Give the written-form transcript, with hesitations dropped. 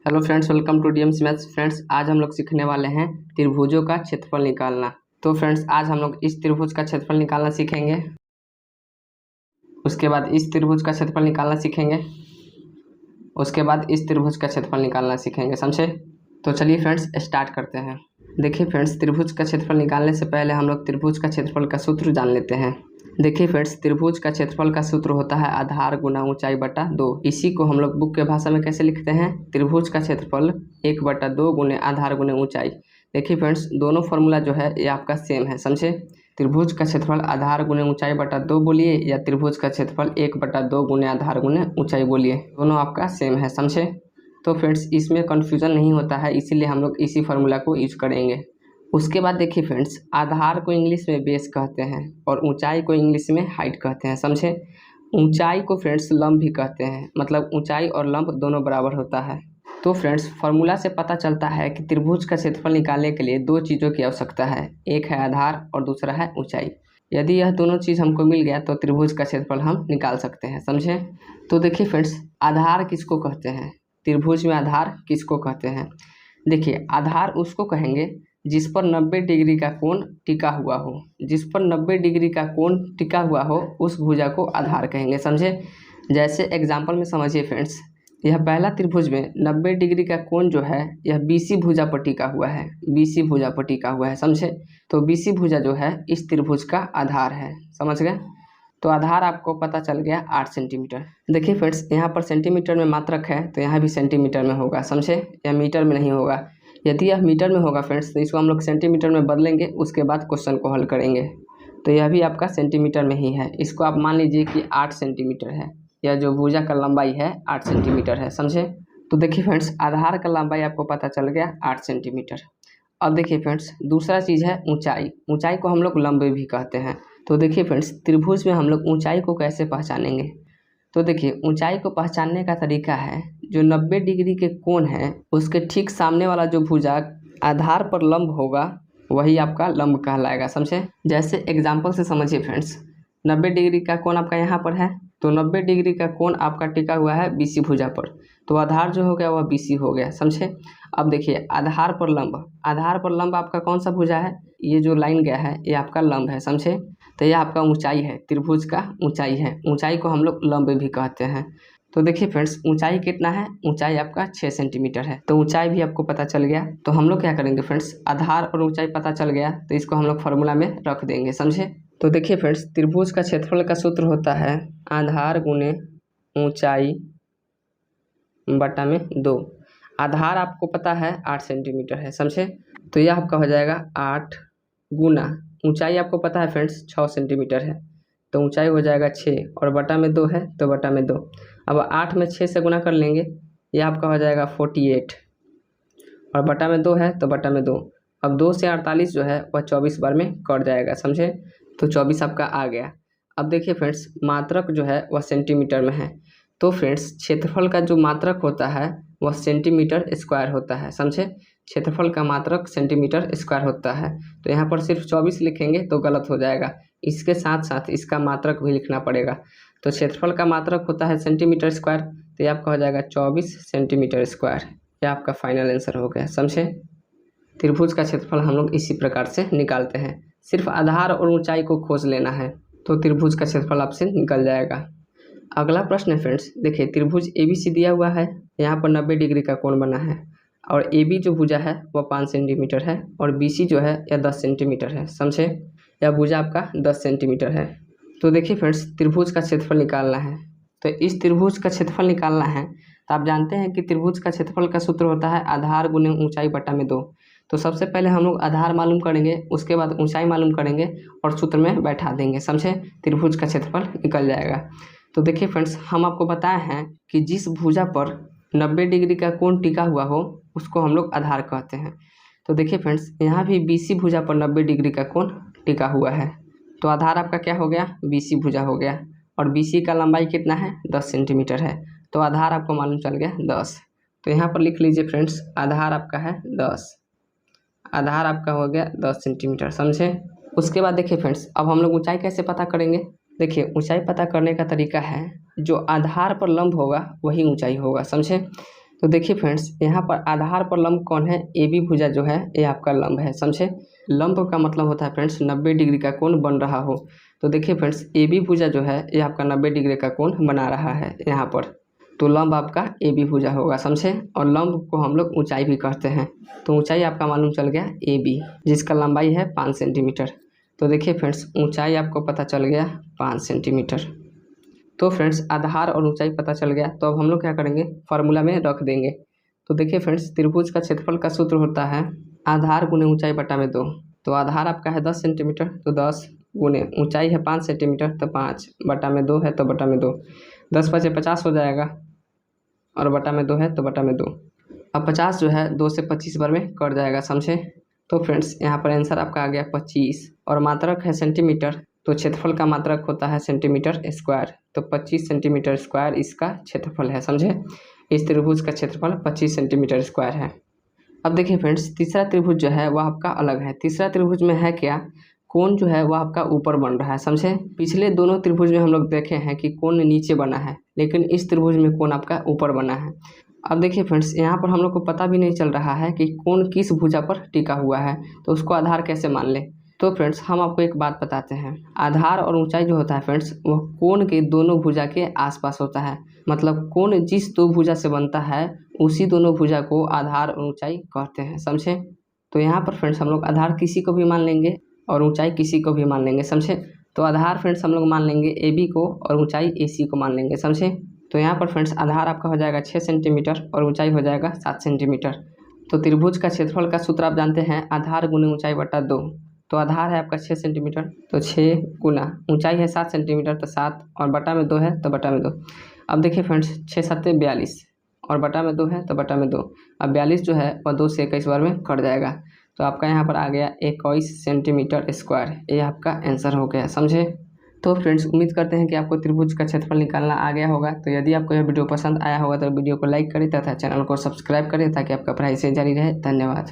Hello friends, welcome to DMC maths. Friends, आज हम लोग सीखने वाले हैं त्रिभुजों का क्षेत्रफल निकालना। तो फ्रेंड्स, आज हम लोग इस त्रिभुज का क्षेत्रफल निकालना सीखेंगे। उसके बाद इस त्रिभुज का क्षेत्रफल निकालना सीखेंगे। उसके बाद इस त्रिभुज का क्षेत्रफल निकालना सीखेंगे, समझे? तो चलिए फ्रेंड्स, स्टार्ट करते हैं। देखिए फ्रेंड्स, त्रिभुज का क्षेत्रफल निकालने से पहले हम लोग त्रिभुज का क्षेत्रफल का सूत्र जान लेते हैं। देखिए फ्रेंड्स, त्रिभुज का क्षेत्रफल का सूत्र होता है आधार गुना ऊंचाई बटा 2। इसी को हम लोग बुक के भाषा में कैसे लिखते हैं? त्रिभुज का क्षेत्रफल 1/2 गुने आधार गुने ऊंचाई। देखिए फ्रेंड्स, दोनों फार्मूला जो है ये आपका सेम है, समझे? त्रिभुज का क्षेत्रफल आधार गुने ऊंचाई बटा 2 बोलिए, या त्रिभुज का क्षेत्रफल 1/2 गुने आधार गुने ऊंचाई बोलिए, दोनों आपका सेम है, समझे? तो फ्रेंड्स, इसमें कन्फ्यूजन नहीं होता है, इसीलिए हम लोग इसी फार्मूला को यूज करेंगे। उसके बाद देखिए फ्रेंड्स, आधार को इंग्लिश में बेस कहते हैं और ऊंचाई को इंग्लिश में हाइट कहते हैं, समझे? ऊंचाई को फ्रेंड्स लंब भी कहते हैं, मतलब ऊंचाई और लंब दोनों बराबर होता है। तो फ्रेंड्स, फार्मूला से पता चलता है कि त्रिभुज का क्षेत्रफल निकालने के लिए दो चीज़ों की आवश्यकता है, एक है आधार और दूसरा है ऊंचाई। यदि यह दोनों चीज़ हमको मिल गया तो त्रिभुज का क्षेत्रफल हम निकाल सकते हैं, समझे? तो देखिए फ्रेंड्स, आधार किसको कहते हैं? त्रिभुज में आधार किसको कहते हैं? देखिए, आधार उसको कहेंगे जिस पर 90 डिग्री का कोण टिका हुआ हो। जिस पर 90 डिग्री का कोण टिका हुआ हो उस भुजा को आधार कहेंगे, समझे? जैसे एग्जांपल में समझिए फ्रेंड्स, यह पहला त्रिभुज में 90 डिग्री का कोण जो है यह बीसी भुजा पर टिका हुआ है, बीसी भुजा पर टिका हुआ है, समझे? तो बीसी भुजा जो है इस त्रिभुज का आधार है, समझ गए? तो आधार आपको पता चल गया 8 सेंटीमीटर। देखिए फ्रेंड्स, यहाँ पर सेंटीमीटर में मात्रक है तो यहाँ भी सेंटीमीटर में होगा, समझे? या मीटर में नहीं होगा। यदि यह मीटर में होगा फ्रेंड्स तो इसको हम लोग सेंटीमीटर में बदलेंगे, उसके बाद क्वेश्चन को हल करेंगे। तो यह भी आपका सेंटीमीटर में ही है। इसको आप मान लीजिए कि 8 सेंटीमीटर है, या जो भुजा का लंबाई है 8 सेंटीमीटर है, समझे? तो देखिए फ्रेंड्स, आधार का लंबाई आपको पता चल गया 8 सेंटीमीटर। अब देखिए फ्रेंड्स, दूसरा चीज़ है ऊंचाई। ऊंचाई को हम लोग लंब भी कहते हैं। तो देखिए फ्रेंड्स, त्रिभुज में हम लोग ऊंचाई को कैसे पहचानेंगे? तो देखिए, ऊंचाई को पहचानने का तरीका है, जो 90 डिग्री के कोण है उसके ठीक सामने वाला जो भुजा आधार पर लंब होगा वही आपका लंब कहलाएगा, समझे? जैसे एग्जांपल से समझिए फ्रेंड्स, 90 डिग्री का कोण आपका यहाँ पर है, तो 90 डिग्री का कोण आपका टिका हुआ है बीसी भुजा पर, तो आधार जो हो गया वह बीसी हो गया, समझे? अब देखिए, आधार पर लंब आपका कौन सा भुजा है? ये जो लाइन गया है ये आपका लंब है, समझे? तो यह आपका ऊंचाई है, त्रिभुज का ऊंचाई है। ऊंचाई को हम लोग लंब भी कहते हैं। तो देखिए फ्रेंड्स, ऊंचाई कितना है? ऊंचाई आपका 6 सेंटीमीटर है। तो ऊंचाई भी आपको पता चल गया। तो हम लोग क्या करेंगे फ्रेंड्स, आधार और ऊंचाई पता चल गया तो इसको हम लोग फार्मूला में रख देंगे, समझे? तो देखिए फ्रेंड्स, त्रिभुज का क्षेत्रफल का सूत्र होता है आधार गुने ऊंचाई बटा में 2। आधार आपको पता है 8 सेंटीमीटर है, समझे? तो यह आपका हो जाएगा 8 गुना ऊंचाई आपको पता है फ्रेंड्स 6 सेंटीमीटर है, तो ऊंचाई हो जाएगा 6 और बटा में 2 है तो बटा में 2। अब 8 में 6 से गुना कर लेंगे, ये आपका हो जाएगा 48 और बटा में 2 है तो बटा में 2। अब 2 से 48 जो है वह 24 बार में कट जाएगा, समझे? तो 24 आपका आ गया। अब देखिए फ्रेंड्स, मात्रक जो है वह सेंटीमीटर में है। तो फ्रेंड्स, क्षेत्रफल का जो मात्रक होता है वह सेंटीमीटर स्क्वायर होता है, समझे? क्षेत्रफल का मात्रक सेंटीमीटर स्क्वायर होता है। तो यहाँ पर सिर्फ 24 लिखेंगे तो गलत हो जाएगा, इसके साथ साथ इसका मात्रक भी लिखना पड़ेगा। तो क्षेत्रफल का मात्रक होता है सेंटीमीटर स्क्वायर, तो ये आपका हो जाएगा 24 सेंटीमीटर स्क्वायर। यह आपका फाइनल आंसर हो गया, समझे? त्रिभुज का क्षेत्रफल हम लोग इसी प्रकार से निकालते हैं। सिर्फ आधार और ऊंचाई को खोज लेना है तो त्रिभुज का क्षेत्रफल आपसे निकल जाएगा। अगला प्रश्न है फ्रेंड्स, देखिए त्रिभुज ABC दिया हुआ है, यहाँ पर 90 डिग्री का कोण बना है और AB जो भुजा है वह 5 सेंटीमीटर है और BC जो है यह 10 सेंटीमीटर है, समझे? यह भुजा आपका 10 सेंटीमीटर है। तो देखिए फ्रेंड्स, त्रिभुज का क्षेत्रफल निकालना है। तो इस त्रिभुज का क्षेत्रफल निकालना है तो आप जानते हैं कि त्रिभुज का क्षेत्रफल का सूत्र होता है आधार गुने ऊंचाई बटा में 2। तो सबसे पहले हम लोग आधार मालूम करेंगे, उसके बाद ऊंचाई मालूम करेंगे और सूत्र में बैठा देंगे, समझे? त्रिभुज का क्षेत्रफल निकल जाएगा। तो देखिए फ्रेंड्स, हम आपको बताए हैं कि जिस भुजा पर 90 डिग्री का कोण टिका हुआ हो उसको हम लोग आधार कहते हैं। तो देखिए फ्रेंड्स, यहाँ भी BC भुजा पर 90 डिग्री का कोण टिका हुआ है, तो आधार आपका क्या हो गया? BC भुजा हो गया। और BC का लंबाई कितना है? 10 सेंटीमीटर है, तो आधार आपको मालूम चल गया 10। तो यहाँ पर लिख लीजिए फ्रेंड्स, आधार आपका है 10। आधार आपका हो गया 10 सेंटीमीटर, समझे? उसके बाद देखिए फ्रेंड्स, अब हम लोग ऊंचाई कैसे पता करेंगे? देखिए, ऊंचाई पता करने का तरीका है, जो आधार पर लंब होगा वही ऊंचाई होगा, समझे? तो देखिए फ्रेंड्स, यहाँ पर आधार पर लंब कौन है, ए बी भुजा जो है ये आपका लंब है, समझे। लंब का मतलब होता है फ्रेंड्स 90 डिग्री का कोण बन रहा हो। तो देखिए फ्रेंड्स, ए बी भुजा जो है ये आपका 90 डिग्री का कोण बना रहा है यहाँ पर, तो लंब आपका ए बी भुजा होगा, समझे। और लंब को हम लोग ऊंचाई भी कहते हैं, तो ऊंचाई आपका मालूम चल गया ए बी, जिसका लंबाई है 5 सेंटीमीटर। तो देखिए फ्रेंड्स, ऊंचाई आपको पता चल गया 5 सेंटीमीटर। तो फ्रेंड्स, आधार और ऊंचाई पता चल गया, तो अब हम लोग क्या करेंगे, फार्मूला में रख देंगे। तो देखिए फ्रेंड्स, त्रिभुज का क्षेत्रफल का सूत्र होता है आधार गुने ऊंचाई बटा में 2। तो आधार आपका है 10 सेंटीमीटर, तो 10 गुने ऊंचाई है 5 सेंटीमीटर, तो 5 बटा में 2 है, तो बटा में 2। 10 5 50 हो जाएगा, और बटा में 2 है तो बटा में 2। अब 50 जो है 2 से 25 बार में कट जाएगा, समझे। तो फ्रेंड्स, यहाँ पर आंसर आपका आ गया 25, और मात्रक है सेंटीमीटर, तो क्षेत्रफल का मात्रक होता है सेंटीमीटर स्क्वायर, तो 25 सेंटीमीटर स्क्वायर इसका क्षेत्रफल है, समझे। इस त्रिभुज का क्षेत्रफल 25 सेंटीमीटर स्क्वायर है। अब देखिए फ्रेंड्स, तीसरा त्रिभुज जो है वह आपका अलग है। तीसरा त्रिभुज में है क्या, कोण जो है वह आपका ऊपर बन रहा है, समझे। पिछले दोनों त्रिभुज में हम लोग देखे हैं कि कोण नीचे बना है, लेकिन इस त्रिभुज में कोण आपका ऊपर बना है। अब देखिए फ्रेंड्स, यहाँ पर हम लोग को पता भी नहीं चल रहा है कि कोण किस भुजा पर टिका हुआ है, तो उसको आधार कैसे मान ले। तो फ्रेंड्स, हम आपको एक बात बताते हैं, आधार और ऊंचाई जो होता है फ्रेंड्स, वह कोण के दोनों भुजा के आसपास होता है। मतलब कोण जिस दो भुजा से बनता है उसी दोनों भुजा को आधार और ऊंचाई कहते हैं, समझे। तो यहाँ पर फ्रेंड्स, हम लोग आधार किसी को भी मान लेंगे और ऊंचाई किसी को भी मान लेंगे, समझे। तो आधार फ्रेंड्स हम लोग मान लेंगे ए बी को, और ऊंचाई ए सी को मान लेंगे, समझे। तो यहाँ पर फ्रेंड्स, आधार आपका हो जाएगा 6 सेंटीमीटर और ऊंचाई हो जाएगा 7 सेंटीमीटर। तो त्रिभुज का क्षेत्रफल का सूत्र आप जानते हैं, आधार गुने ऊंचाई बटा 2। तो आधार है आपका 6 सेंटीमीटर, तो 6 गुना ऊंचाई है 7 सेंटीमीटर, तो 7, और बटा में 2 है तो बटा में 2। अब देखिए फ्रेंड्स, 6 7 42, और बटा में 2 है तो बटा में 2। अब 42 जो है वह 2 से 21 बार में कट जाएगा, तो आपका यहाँ पर आ गया 21 सेंटीमीटर स्क्वायर। ये आपका आंसर हो गया, समझे। तो फ्रेंड्स, उम्मीद करते हैं कि आपको त्रिभुज का क्षेत्रफल निकालना आ गया होगा। तो यदि आपको यह वीडियो पसंद आया होगा तो वीडियो को लाइक करें तथा चैनल को सब्सक्राइब करें, ताकि आपका पढ़ाई से जारी रहे। धन्यवाद।